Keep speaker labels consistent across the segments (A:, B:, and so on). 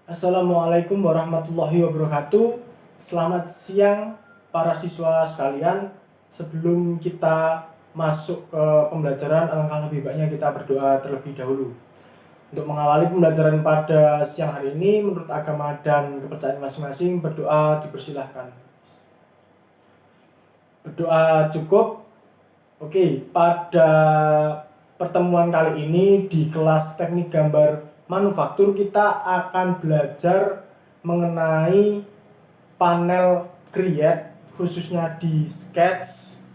A: Assalamualaikum warahmatullahi wabarakatuh. Selamat siang para siswa sekalian. Sebelum kita masuk ke pembelajaran, alangkah lebih baiknya kita berdoa terlebih dahulu. Untuk mengawali pembelajaran pada siang hari ini, menurut agama dan kepercayaan masing-masing, berdoa dipersilahkan. Berdoa cukup. Oke, pada pertemuan kali ini di kelas teknik gambar manufaktur kita akan belajar mengenai panel create, khususnya di sketch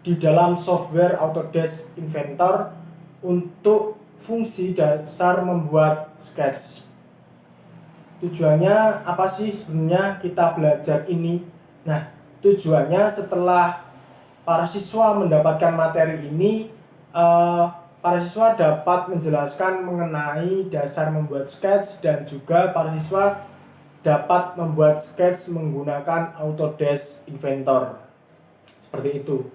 A: di dalam software Autodesk Inventor untuk fungsi dasar membuat sketch. Tujuannya apa sih sebenarnya kita belajar ini? Nah, tujuannya setelah para siswa mendapatkan materi ini, para siswa dapat menjelaskan mengenai dasar membuat sketch dan juga para siswa dapat membuat sketch menggunakan Autodesk Inventor. Seperti itu.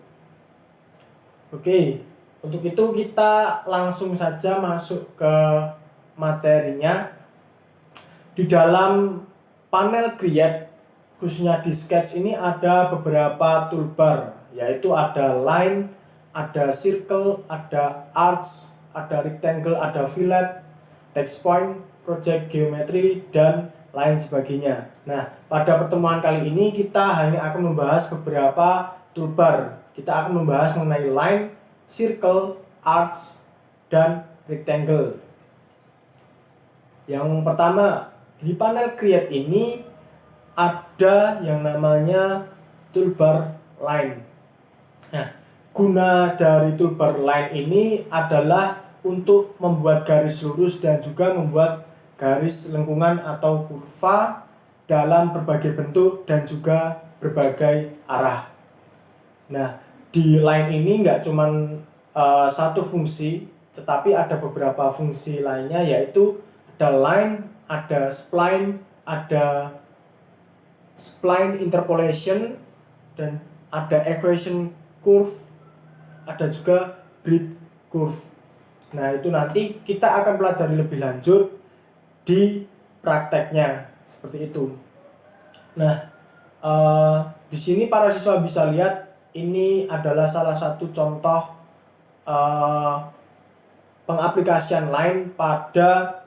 A: Oke, untuk itu kita langsung saja masuk ke materinya. Di dalam panel create, khususnya di sketch ini ada beberapa toolbar, yaitu ada line, ada circle, ada arcs, ada rectangle, ada fillet, text point, project geometry, dan lain sebagainya. Nah, pada pertemuan kali ini kita hanya akan membahas beberapa toolbar. Kita akan membahas mengenai line, circle, arcs, dan rectangle. Yang pertama, di panel create ini ada yang namanya toolbar line. Nah, guna dari toolbar line ini adalah untuk membuat garis lurus dan juga membuat garis lengkungan atau kurva dalam berbagai bentuk dan juga berbagai arah. Nah, di line ini nggak cuma satu fungsi, tetapi ada beberapa fungsi lainnya, yaitu ada line, ada spline, ada spline interpolation, dan ada equation curve, ada juga grid curve. Nah, itu nanti kita akan pelajari lebih lanjut di prakteknya, seperti itu. Nah, di sini para siswa bisa lihat ini adalah salah satu contoh pengaplikasian line pada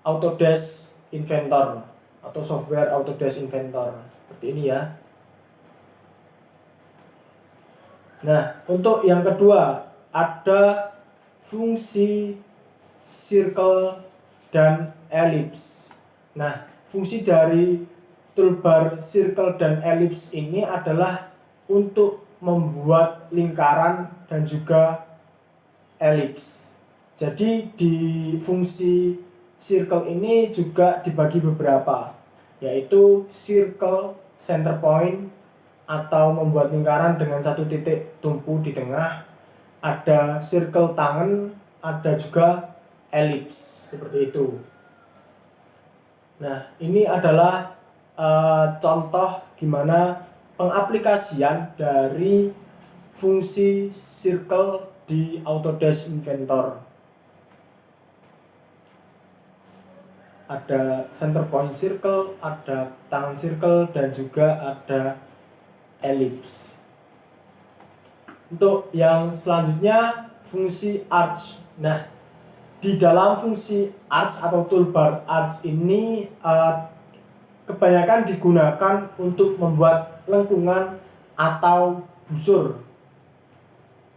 A: Autodesk Inventor atau software Autodesk Inventor, seperti ini ya. Nah, untuk yang kedua ada fungsi circle dan ellipse. Nah, fungsi dari toolbar circle dan ellipse ini adalah untuk membuat lingkaran dan juga ellipse. Jadi di fungsi circle ini juga dibagi beberapa, yaitu circle center point atau membuat lingkaran dengan satu titik tumpu di tengah, ada circle tangan, ada juga ellipse, seperti itu. Nah, ini adalah contoh gimana pengaplikasian dari fungsi circle di Autodesk Inventor. Ada center point circle, ada tangan circle, dan juga ada ellipse. Untuk yang selanjutnya fungsi arch. Nah, di dalam fungsi arch atau toolbar arch ini kebanyakan digunakan untuk membuat lengkungan atau busur.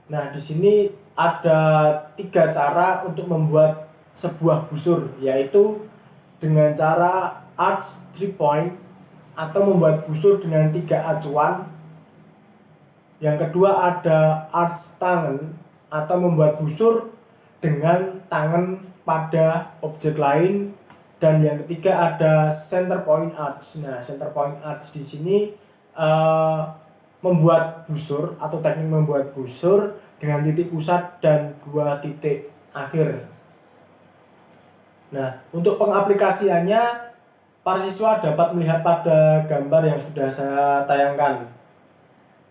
A: Nah, di sini ada 3 cara untuk membuat sebuah busur, yaitu dengan cara arch 3 point atau membuat busur dengan 3 acuan. Yang kedua ada arch tangan atau membuat busur dengan tangan pada objek lain, dan yang ketiga ada center point arch. Nah, center point arch di sini membuat busur atau teknik membuat busur dengan titik pusat dan 2 titik akhir. Nah, untuk pengaplikasiannya para siswa dapat melihat pada gambar yang sudah saya tayangkan.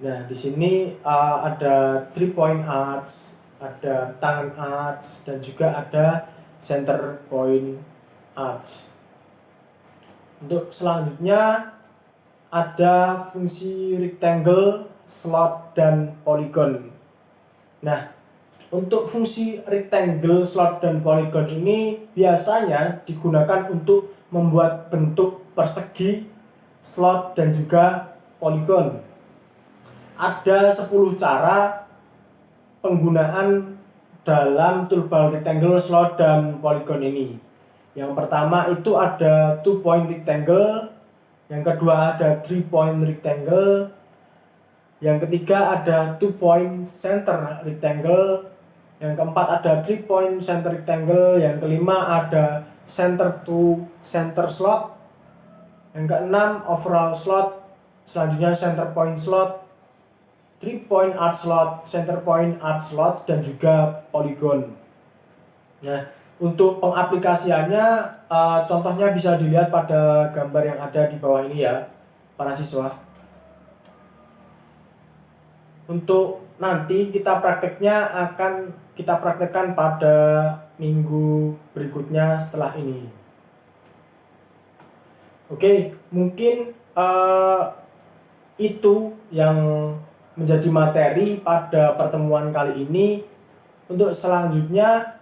A: Nah, di sini ada 3 point arch, ada tangan arch, dan juga ada center point arch. Untuk selanjutnya ada fungsi rectangle, slot, dan polygon. Nah, untuk fungsi rectangle, slot, dan polygon ini biasanya digunakan untuk membuat bentuk persegi, slot, dan juga polygon. Ada 10 cara penggunaan dalam toolbar rectangle, slot, dan polygon ini. Yang pertama itu ada 2-point rectangle, yang kedua ada 3-point rectangle, yang ketiga ada 2-point center rectangle, yang keempat ada 3-point center rectangle, yang kelima ada center to center slot, yang keenam overall slot, selanjutnya center point slot, 3-point arch slot, center point arch slot, dan juga polygon. Nah, untuk pengaplikasiannya contohnya bisa dilihat pada gambar yang ada di bawah ini ya, para siswa. Untuk nanti kita akan kita praktekkan pada minggu berikutnya setelah ini. Oke, mungkin itu yang menjadi materi pada pertemuan kali ini. Untuk selanjutnya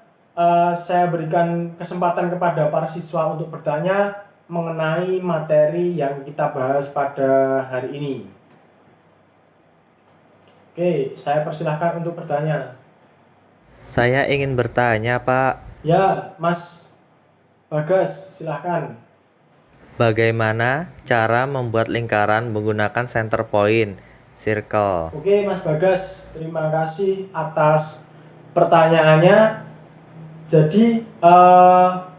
A: saya berikan kesempatan kepada para siswa untuk bertanya mengenai materi yang kita bahas pada hari ini. Oke, saya persilahkan untuk bertanya.
B: Saya ingin bertanya, Pak.
A: Ya, Mas Bagas, silahkan.
B: Bagaimana cara membuat lingkaran menggunakan center point, circle?
A: Oke, Mas Bagas, terima kasih atas pertanyaannya. Jadi,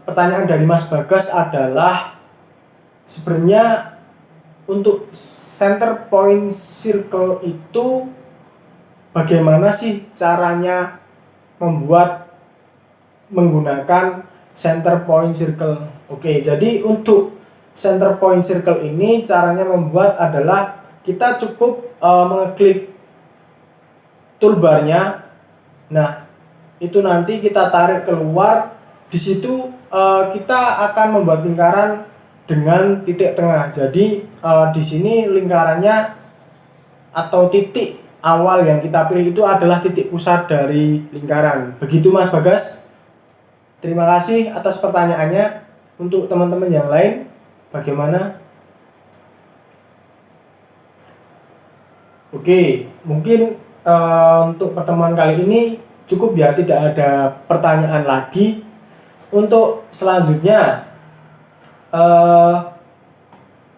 A: pertanyaan dari Mas Bagas adalah sebenarnya untuk center point circle itu bagaimana sih caranya membuat menggunakan center point circle. Oke, jadi untuk center point circle ini caranya membuat adalah kita cukup mengeklik toolbarnya. Nah, itu nanti kita tarik keluar. Di situ kita akan membuat lingkaran dengan titik tengah. Jadi di sini lingkarannya atau titik awal yang kita pilih itu adalah titik pusat dari lingkaran. Begitu Mas Bagas. Terima kasih atas pertanyaannya. Untuk teman-teman yang lain, bagaimana? Oke, mungkin untuk pertemuan kali ini cukup ya, tidak ada pertanyaan lagi. Untuk selanjutnya,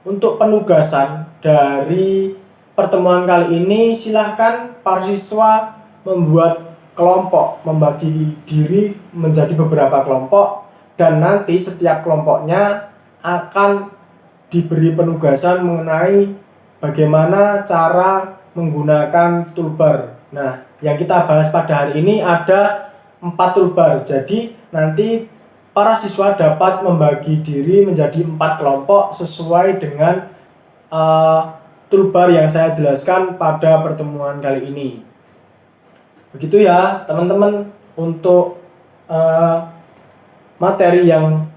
A: untuk penugasan dari pertemuan kali ini, silahkan para siswa membuat kelompok, membagi diri menjadi beberapa kelompok, dan nanti setiap kelompoknya akan diberi penugasan mengenai bagaimana cara menggunakan toolbar. Nah, yang kita bahas pada hari ini ada 4 toolbar. Jadi nanti para siswa dapat membagi diri menjadi 4 kelompok sesuai dengan toolbar yang saya jelaskan pada pertemuan kali ini. Begitu ya teman-teman untuk materi yang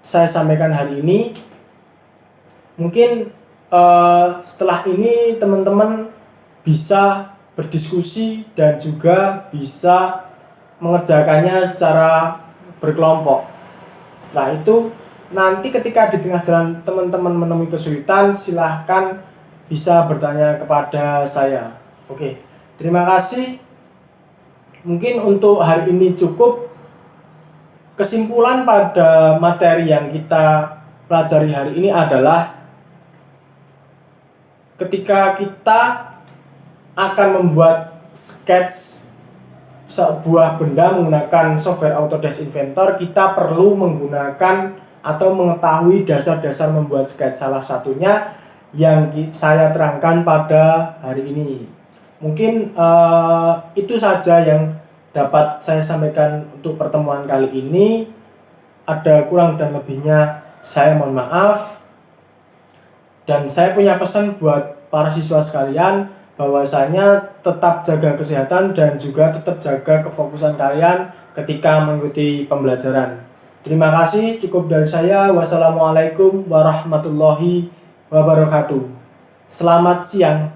A: saya sampaikan hari ini. Mungkin setelah ini teman-teman bisa berdiskusi dan juga bisa mengerjakannya secara berkelompok. Setelah itu nanti ketika di tengah jalan teman-teman menemui kesulitan, silahkan bisa bertanya kepada saya. Oke, terima kasih. Mungkin untuk hari ini cukup. Kesimpulan pada materi yang kita pelajari hari ini adalah ketika kita akan membuat sketch sebuah benda menggunakan software Autodesk Inventor, kita perlu menggunakan atau mengetahui dasar-dasar membuat sketch. Salah satunya yang saya terangkan pada hari ini. Mungkin itu saja yang dapat saya sampaikan untuk pertemuan kali ini. Ada kurang dan lebihnya saya mohon maaf. Dan saya punya pesan buat para siswa sekalian, bahwasanya tetap jaga kesehatan dan juga tetap jaga kefokusan kalian ketika mengikuti pembelajaran. Terima kasih, cukup dari saya. Wassalamualaikum warahmatullahi wabarakatuh. Selamat siang.